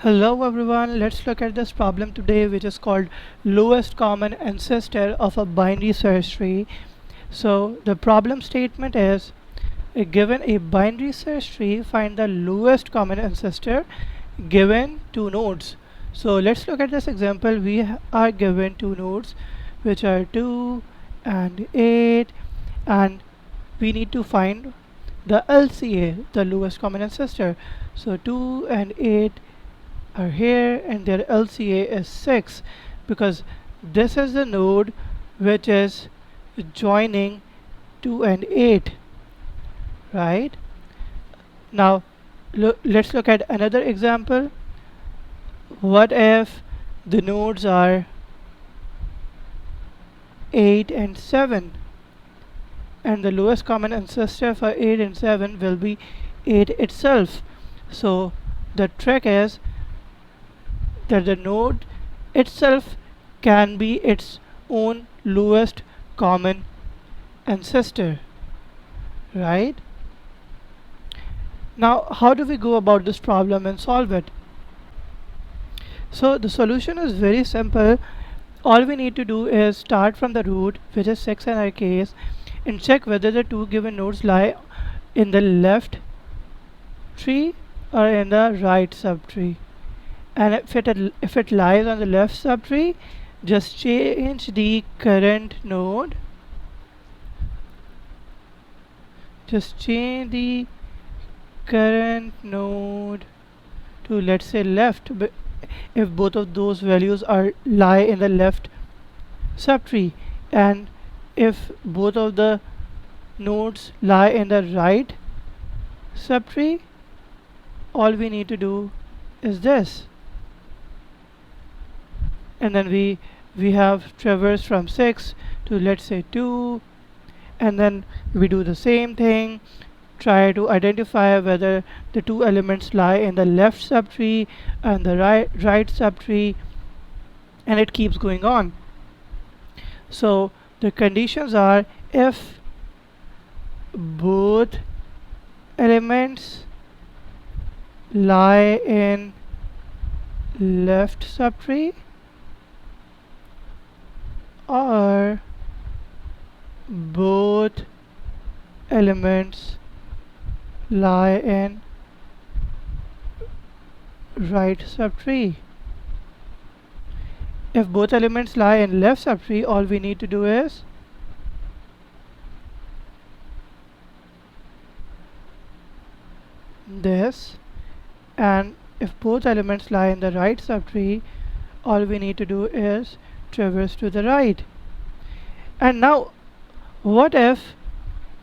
Hello everyone, let's look at this problem today which is called lowest common ancestor of a binary search tree. So the problem statement is given a binary search tree, find the lowest common ancestor given two nodes. So let's look at this example. We are given two nodes which are 2 and 8, and we need to find the LCA, the lowest common ancestor. So 2 and 8 are here and their LCA is 6 because this is the node which is joining 2 and 8, right? Now let's look at another example. What if the nodes are 8 and 7, and the lowest common ancestor for 8 and 7 will be 8 itself? So the trick is that the node itself can be its own lowest common ancestor, right? Now, how do we go about this problem and solve it? So the solution is very simple. All we need to do is start from the root, which is 6 in our case, and check whether the two given nodes lie in the left tree or in the right subtree. And if it lies on the left subtree, just change the current node. Just change the current node to, let's say, left, if both of those values are lie in the left subtree, and if both of the nodes lie in the right subtree, all we need to do is this. And then we have traversed from 6 to, let's say, 2, and then we do the same thing, try to identify whether the two elements lie in the left subtree and the right subtree, and it keeps going on. So the conditions are, if both elements lie in left subtree, or both elements lie in right subtree. If both elements lie in left subtree, all we need to do is this, and if both elements lie in the right subtree, all we need to do is traverse to the right. And now what if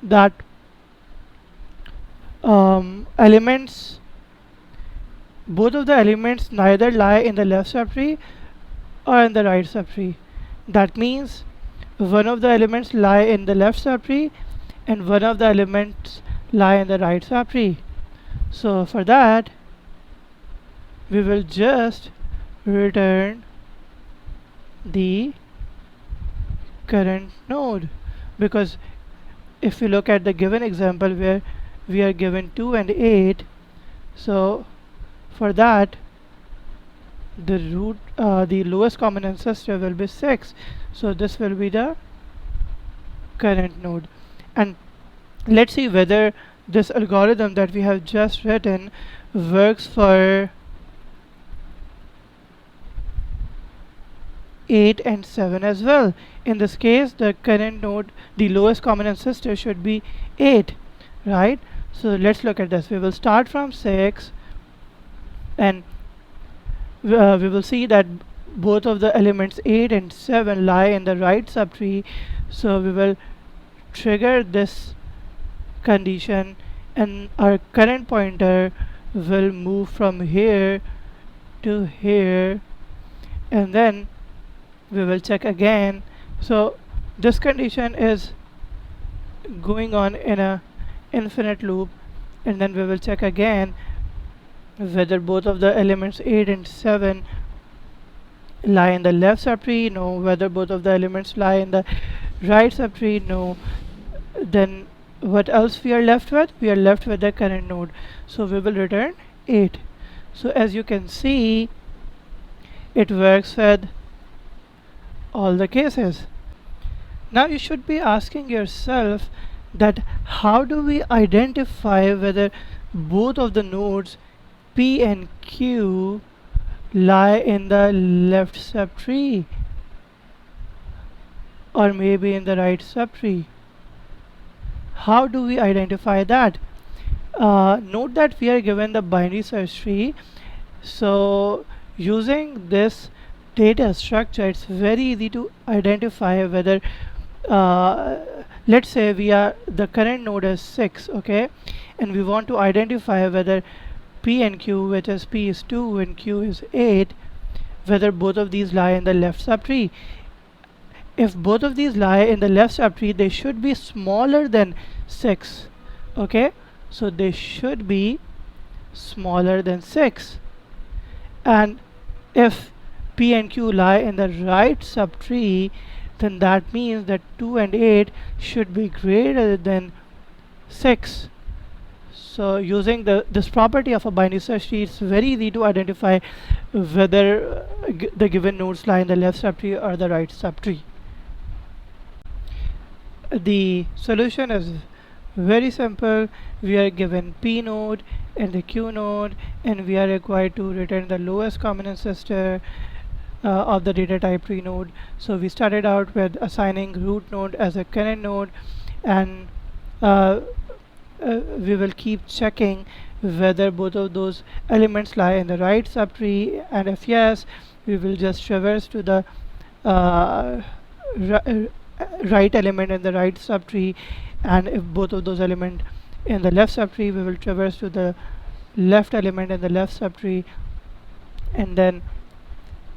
that elements both of the elements neither lie in the left subtree or in the right subtree? That means one of the elements lie in the left subtree and one of the elements lie in the right subtree. So for that, we will just return the current node, because if we look at the given example where we are given 2 and 8, so for that the lowest common ancestor will be 6, so this will be the current node. And let's see whether this algorithm that we have just written works for 8 and 7 as well. In this case, the current node, the lowest common ancestor, should be 8, right? So let's look at this. We will start from 6, and we will see that both of the elements 8 and 7 lie in the right subtree. So we will trigger this condition, and our current pointer will move from here to here, and then we will check again. So this condition is going on in a infinite loop, and then we will check again whether both of the elements 8 and 7 lie in the left subtree. No. Whether both of the elements lie in the right subtree. No. Then what else we are left with? We are left with the current node, so we will return 8. So as you can see, it works with all the cases. Now you should be asking yourself that how do we identify whether both of the nodes P and Q lie in the left subtree or maybe in the right subtree? How do we identify that? Note that we are given the binary search tree, so using this data structure it's very easy to identify whether uh, let's say we are the current node is 6, okay, and we want to identify whether P and Q, which is P is 2 and Q is 8, whether both of these lie in the left subtree. If both of these lie in the left subtree, they should be smaller than 6, okay, so they should be smaller than 6. And if P and Q lie in the right subtree, then that means that 2 and 8 should be greater than 6. So using this property of a binary search tree, it's very easy to identify whether the given nodes lie in the left subtree or the right subtree. The solution is very simple. We are given P node and the Q node, and we are required to return the lowest common ancestor of the data type tree node. So we started out with assigning root node as a current node, and we will keep checking whether both of those elements lie in the right subtree, and if yes, we will just traverse to the uh, right element in the right subtree, and if both of those elements in the left subtree, we will traverse to the left element in the left subtree. And then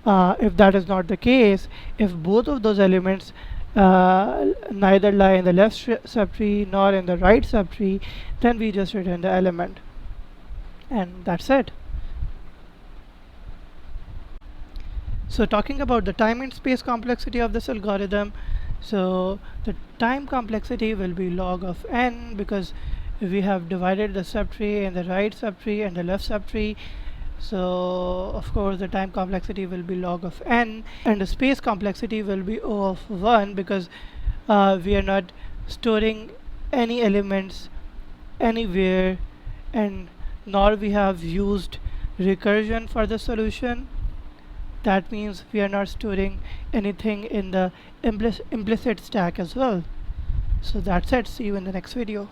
if that is not the case, if both of those elements neither lie in the left subtree nor in the right subtree, then we just return the element, and that's it. So talking about the time and space complexity of this algorithm, so the time complexity will be log of n, because we have divided the subtree in the right subtree and the left subtree. So of course the time complexity will be log of n, and the space complexity will be O of 1, because we are not storing any elements anywhere, and nor we have used recursion for the solution. That means we are not storing anything in the implicit stack as well. So that's it. See you in the next video.